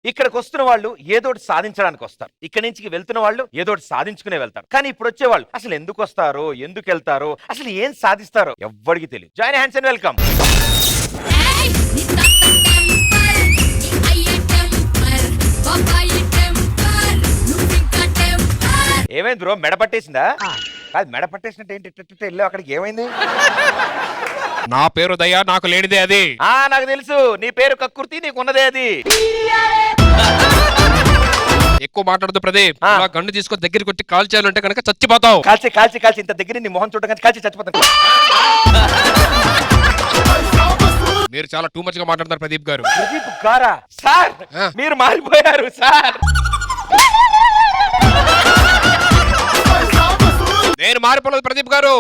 ఇక్కడికి వస్తున్న వాళ్ళు ఏదోటి సాధించడానికి వస్తారు, ఇక్కడి నుంచి వెళ్తున్న వాళ్ళు ఏదోటి సాధించుకునే వెళ్తారు. కానీ ఇప్పుడు వచ్చేవాళ్ళు అసలు ఎందుకు వస్తారో, ఎందుకు వెళ్తారో, అసలు ఏం సాధిస్తారో ఎవ్వడికి తెలియదు. Join hands and welcome. ఏమైంది బ్రో, మెడ పట్టేసిందా? కాదు, మెడ పట్టేసినట్టు ఏంటి వెళ్ళావు అక్కడికి, ఏమైంది? నా పేరు దయ్యా, నాకు లేనిదే అది. నాకు తెలుసు, నీ పేరు కక్కుర్తి, నీకున్నదే అది. ఎక్కువ మాట్లాడదు ప్రదీప్. గండు తీసుకొని దగ్గరికి కొట్టి కాల్ చేయాలంటే కనుక చచ్చిపోతావు. కాల్చి కాల్చి కాల్చి ఇంత దగ్గర నీ మొహం చూడగానే కాల్చి చచ్చిపోతావు. మీరు చాలా టూ మచ్ గా మాట్లాడతారు ప్రదీప్ గారు. ప్రదీప్ గారా? సార్ మీరు మారిపోయారు సార్. నేను మారిపోలేదు ప్రదీప్ గారు.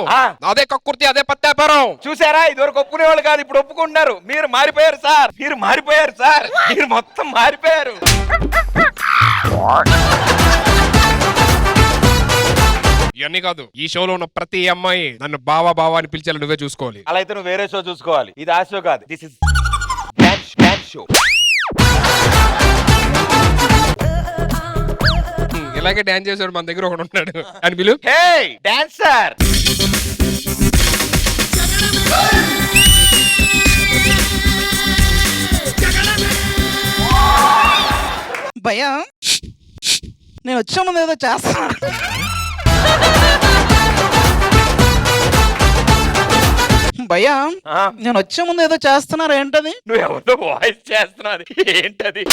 అదే కక్కుర్తి, అదే పత్యాపారం. చూసారా, ఇదివరకు ఒప్పుకునేవాళ్ళు కాదు, ఇప్పుడు ఒప్పుకుంటున్నారు. మీరు మారిపోయారు సార్, మీరు మారిపోయారు సార్, మీరు మొత్తం మారిపోయారు. ఇవన్నీ కాదు, ఈ షోలో ఉన్న ప్రతి అమ్మాయి నన్ను బావా బావా అని పిలిచేలా నువ్వే చూసుకోవాలి. అలా అయితే నువ్వు వేరే షో చూసుకోవాలి. ఇది ఆ షో కాదు, దిస్ ఇస్ డాన్స్ షో. ఇలాగే డాన్స్ చేసాడు మన దగ్గర ఒకడు ఉన్నాడు అని పిలు. హే డాన్సర్. భయ్యా, నేను వచ్చే ముందు ఏదో చేస్తాను. భయ్యా, నేను వచ్చే ముందు ఏదో చేస్తున్నారు, ఏంటది? నువ్వు ఎవరితో వాయిస్ చేస్తున్నావు, ఏంటది?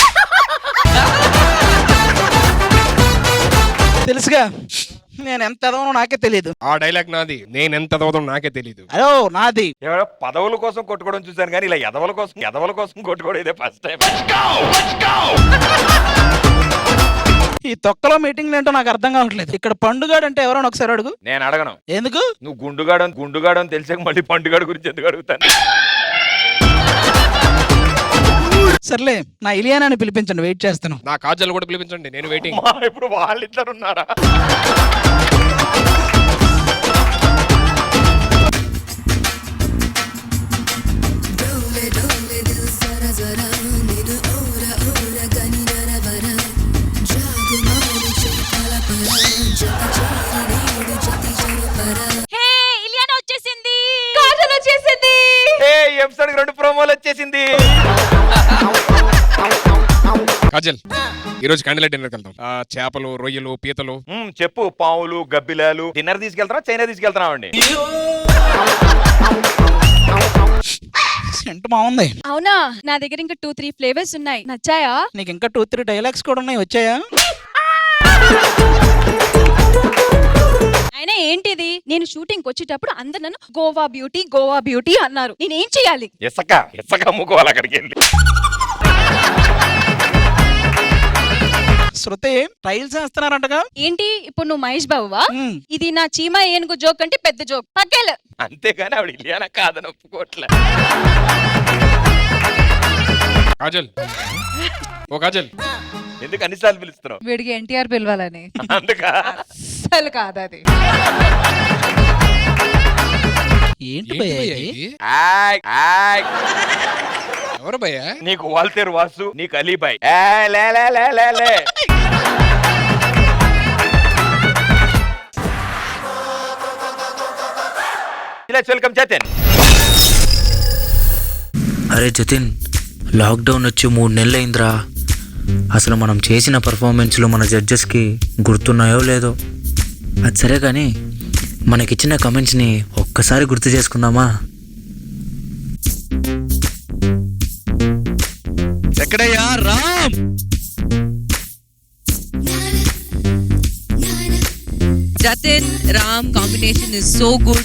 తెలుసుగా, నేను ఎంత ఎదవనో నాకే తెలియదు. ఆ డైలాగ్ నాది, నేను ఎంత ఎదవదో నాకే తెలియదు. అదో నాది. ఎవరో పదవుల కోసం కొట్టుకోవడం చూసాను కానీ ఇలా ఎదవల కోసం కొట్టుకోవడం ఇదే ఫస్ట్ టైం. ఈ తొక్కలో మీటింగ్లు ఏంటో నాకు అర్థం కావట్లేదు. ఇక్కడ పండుగాడు అంటే ఎవరైనా ఒకసారి అడుగు. నేను అడగను. ఎందుకు? నువ్వు గుండుగాడు అని తెలిసాక మళ్ళీ పండుగాడు గురించి ఎందుకు అడుగుతాను? సర్లే, నా ఇలియానాని పిలిపించండి, వెయిట్ చేస్తాను. నా కాజల్ కూడా పిలిపించండి, నేను వెయిటింగ్. ఇప్పుడు వాళ్ళిద్దరు ఉన్నారా? ఎపిసోడ్ 2 ప్రోమోలు వచ్చేసింది. కాజల్, ఈ రోజు క్యాండిల్ డిన్నర్ వెళ్తాం. చేపలు, రొయ్యలు, పీతలు. చెప్పు. పావులు, గబ్బిలాలు. డిన్నర్ తీసుకెళ్తారా, చైనా తీసుకెళ్తున్నావు అండి? సెంట్ బాగుంది. అవునా? నా దగ్గర ఇంకా 2-3 ఫ్లేవర్స్ ఉన్నాయి, నచ్చాయా? నీకు ఇంకా 2-3 డైలాగ్స్ కూడా ఉన్నాయి, వచ్చాయా? అయినా ఏంటిది, నేను షూటింగ్ వచ్చేటప్పుడు అందరు నన్ను గోవా బ్యూటీ అన్నారు. నేనేం చెయ్యాలి? ఇసక అమ్ముకోవాలి అక్కడికి వెళ్ళి. శృతి, ట్రైల్స్ వేస్తున్నారంటగా? ఏంటి ఇప్పుడు నువ్వు మహేష్ బాబువా? ఇది నా చీమా ఏనుగు జోక్ అంటే పెద్ద జోక్, పక్కేలు. అంతేగాని ఆవిడ ఇలియానా కాదని ఒప్పుకోవట్లే. కాజల్, ఓ కాజల్, ఎందుకు అన్నిసార్లు పిలుస్తున్నావు? వీడికి ఎన్టీఆర్ పిలవాలని. అందుకా? అసలు కాదు అది. ఏంటి ఎవరు భయ్యా? నీకు వాల్తేరు వాసు, నీకు అలీబాయ్. వెల్కమ్ జతిన్. అరే జతిన్, లాక్డౌన్ వచ్చి 3 నెలలు అయిందిరా. అసలు మనం చేసిన పర్ఫార్మెన్స్లు మన జడ్జెస్కి గుర్తున్నాయో లేదో. అది సరే కానీ మనకిచ్చిన కమెంట్స్ని ఒక్కసారి గుర్తు చేసుకుందామా? ఎక్కడయ్యా Ram? Jatin Ram combination is so good.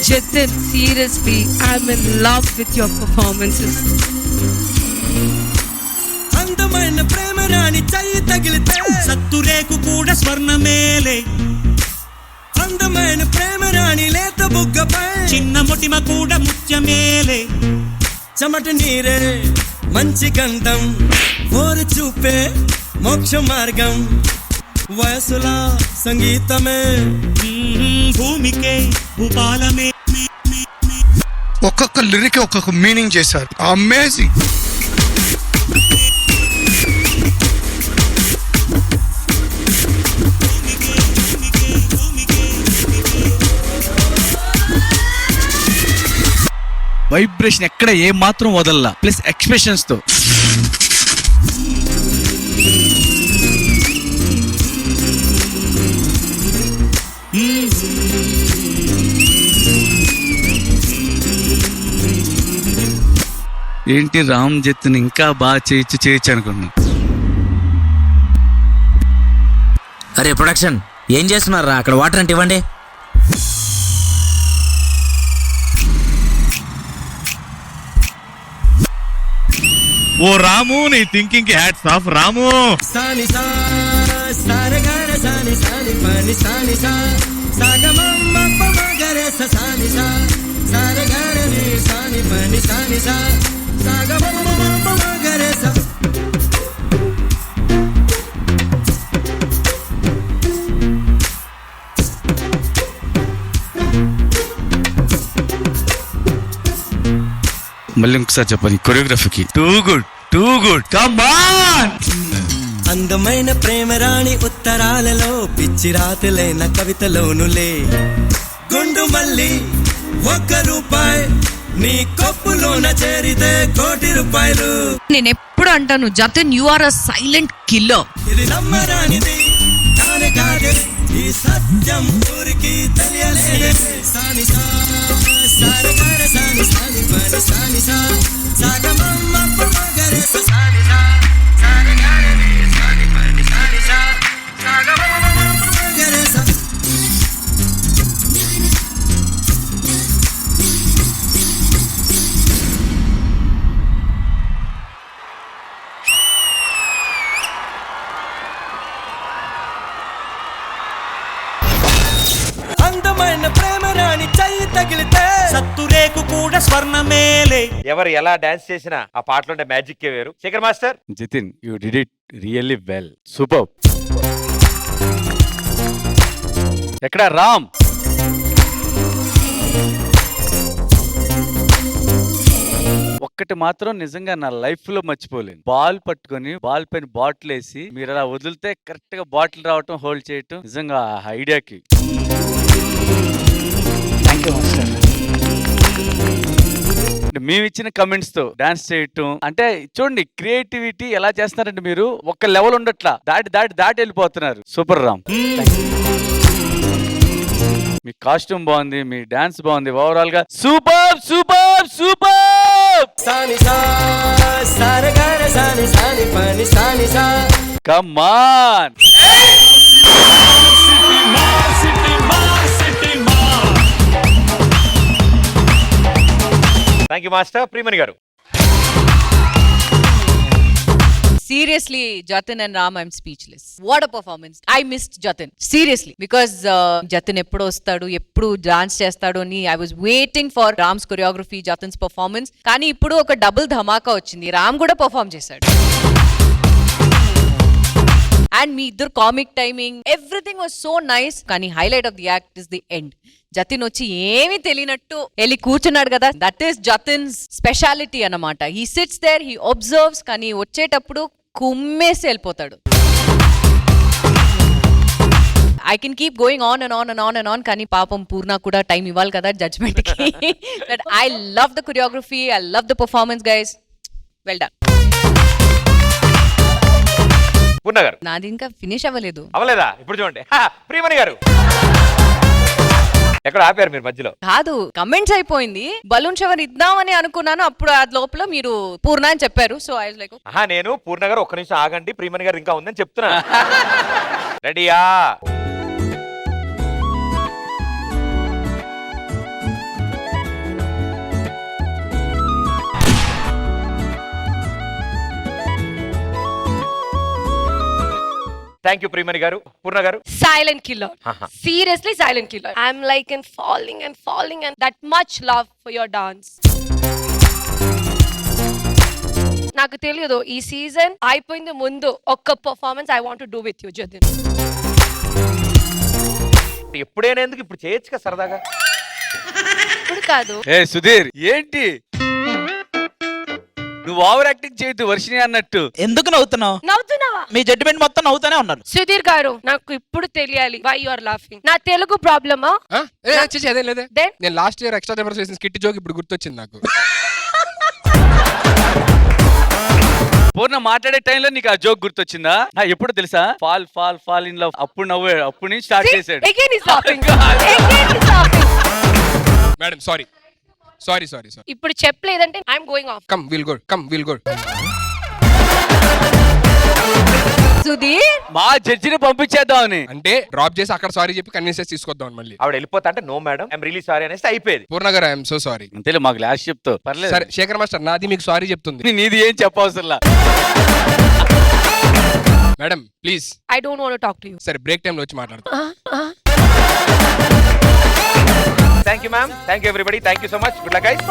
Jatin, seriously, I'm in love with your performances. అందమైన ప్రేమ రాణి చెయ్యి తగిలితే సత్తురేకు కూడా స్వర్ణమేలే. అందమైన ప్రేమ రాణి లేత బుగ్గపై చిన్న మొటిమ కూడా ముత్యమేలే. చెమట నీరే మంచి గంధం, ఓరు చూపే మోక్ష మార్గం. వయసులా సంగీతమే భూమికే భూపాలమే. ఒక్కొక్క లిరిక్ ఒక్కొక్క మీనింగ్ చేశారు. అమేజింగ్. వైబ్రేషన్ ఎక్కడ ఏ మాత్రం వదల్లా, ప్లస్ ఎక్స్ప్రెషన్స్ తో. ఏంటి రామ్ జతిన్ ఇంకా బాగా చేయొచ్చు అనుకున్నాను. అరే ప్రొడక్షన్ ఏం చేస్తున్నారా అక్కడ? వాటర్ అంటే ఇవ్వండి. ఓ రాము, నీ థింకింగ్ కి హ్యాట్స్ ఆఫ్ రాము. సాని సా సారగార సాని సాని పని సాని సా సాగమమ్మ పమగరే సాని సా సారగార ని సాని పని సాని సా సాగమమ్మ పమగరే సా. మళ్ళీ ఇంకొకసారి చెప్పండి కొరియోగ్రఫీకి. Too good come on. అందమైన ప్రేమరాణి ఉత్తరాలలో పిచ్చి రాతలైన కవితలోనులే గుండు మల్లి ₹1 నీ కొప్పులోన చేరితే ₹1,00,00,000. నేను ఎప్పుడు అంటాను Jatin, you are a silent killer. ఇది నమ్మరానిది కానే కాదే, ఈ సత్యం ఊరికి తెలియలేదే. సాని సా సారగార సాని సాని పని సాని సా సాగమమ్మ పమగరే సాని సా సారగార ని సాని పని సాని సా సాగమమ్మ పమగరే సా. అందమైన ప్రేమరాణి చెయ్యి తగిలితే సత్తురేకు కూడా స్వర్ణమేలే. ఎవరు ఎలా డాన్స్ చేసినా ఆ పాటలో ఉండే మ్యాజిక్ వేరు. Shekhar master, Jatin, you did it really well, super. ఎక్కడ రామ్? ఒక్కటి మాత్రం నిజంగా నా లైఫ్ లో మర్చిపోలేను. బాల్ పట్టుకొని బాల్ పైన బాటిల్ వేసి మీరు అలా వదిలితే కరెక్ట్ గా బాటిల్ రావటం, హోల్డ్ చేయటం, నిజంగా ఆ ఐడియాకి థ్యాంక్ యూ మాస్టర్. మేము ఇచ్చిన కమెంట్స్ తో డాన్స్ చేయటం అంటే చూడండి, క్రియేటివిటీ ఎలా చేస్తున్నారంటే మీరు ఒక్క లెవెల్ ఉండట్లా, దాటి వెళ్ళిపోతున్నారు. సూపర్ రామ్. మీ కాస్ట్యూమ్ బాగుంది, మీ డాన్స్ బాగుంది, ఓవరాల్ గా సూపర్ సూపర్ సూపర్. సాని సా సారగార సాని సాని పని సాని సా. Come on. Thank you master. Priyamani గారు, Seriously, Jatin and Ram, I'm speechless. What a performance. I missed Jatin. Seriously. Because Jatin eppudu ostadu, eppudu dance chestadu ani I was waiting for Ram's choreography, Jatin's performance. Kani ippudu oka double dhamaka ochindi. Ram kuda perform chesadu. And me iddaru comic timing, everything was so nice. Kani highlight of the act is the end. Jatin వచ్చి ఏమీ తెలియనట్టు వెళ్ళి కూర్చున్నాడు కదా, that is Jatin's speciality అన్నమాట. He sits there, he observes, కానీ వచ్చేటప్పుడు కుమ్మేసి వెళ్ళిపోతాడు. I can keep going on and on and on and on, కానీ పాపం పూర్ణ కూడా టైం ఇవ్వాలి కదా జడ్జ్మెంట్ కి. But I love the choreography, I love the performance guys. Well done. Purna గారు. నాది ఇంకా ఫినిష్ అవ్వలేదు. అవలేదా? ఇప్పుడు చూడండి. ప్రియమణి గారు, ఎక్కడ ఆపారు మీరు మధ్యలో? కాదు, కమెంట్స్ అయిపోయింది, బలూన్ షవర్ ఇద్దామని అనుకున్నాను, అప్పుడు ఆ లోపల మీరు పూర్ణ అని చెప్పారు. సో ఐ వాస్ లైక్ నేను పూర్ణ గారు ఒక్క నిమిషం ఆగండి, ప్రియమణి గారు ఇంకా ఉందని చెప్తున్నా. రెడీయా? థ్యాంక్ యూ ప్రియమణి గారు. పూర్ణ గారు. Silent killer. Seriously, silent killer. I'm like falling and that much love for your dance. నాకు తెలియదు ఈ సీజన్ అయిపోయింది ముందు ఒక్క performance I want to do with you Jatin. ఎప్పుడైనా ఎందుకు, ఇప్పుడు చేయొచ్చు కదా సరదాగా. ఇప్పుడు కాదు. ఏ సుధీర్ ఏంటి నువ్వు ఓవర్ యాక్టింగ్ చేయొద్దు వర్షిని అన్నట్టు. ఎందుకు నవ్వుతున్నావు? నవ్వుతున్నావా? మీ జడ్జిమెంట్ మొత్తం నవ్వుతానే ఉన్నారు. సుధీర్ గారు నాకు ఇప్పుడు తెలియాలి వై యు ఆర్ లాఫింగ్. నా తెలుగు ప్రాబ్లమా? అదే లేదే. Then? నేను లాస్ట్ ఇయర్ ఎక్స్ట్రా జబర్స్ చేసిన స్కిట్ జోక్ ఇప్పుడు గుర్తొచ్చింది నాకు. పూర్ణ మాట్లాడే టైంలో నీకు ఆ జోక్ గుర్తొచ్చిందా? ఎప్పుడు తెలుసా? Fall fall fall in love. అప్పుడు నవ్వు అప్పుడు నుంచి స్టార్ట్ చేశాడు. Again he's laughing. Again he's laughing. Madam sorry sorry sorry sorry. ఇప్పుడు చెప్పలేదంటే I'm going off. Come will go. Sudheer మా జడ్జిని పంపించేద్దామని. అంటే డ్రాప్ చేసి అక్కడ సారీ చెప్పి కన్విన్స్ చేసి తీసుకొద్దాం మళ్ళీ. ఆవిడ వెళ్ళిపోతా అంటే no madam I'm really sorry అనేసి అయిపోయేది. పూర్ణ గారు ఐఎమ్ సో సారీ. అంతేలే మాకు లాస్ట్ చెప్తావు పర్లేదు. సరే శేఖర్ మాస్టర్ నాది మీకు సారీ చెప్తుంది. నీది ఏం చెప్పవసరంలా. Madam please. I don't want to talk to you. సరే బ్రేక్ టైంలో వచ్చి మాట్లాడతాం. Thank you ma'am, thank you everybody, thank you so much, good luck guys.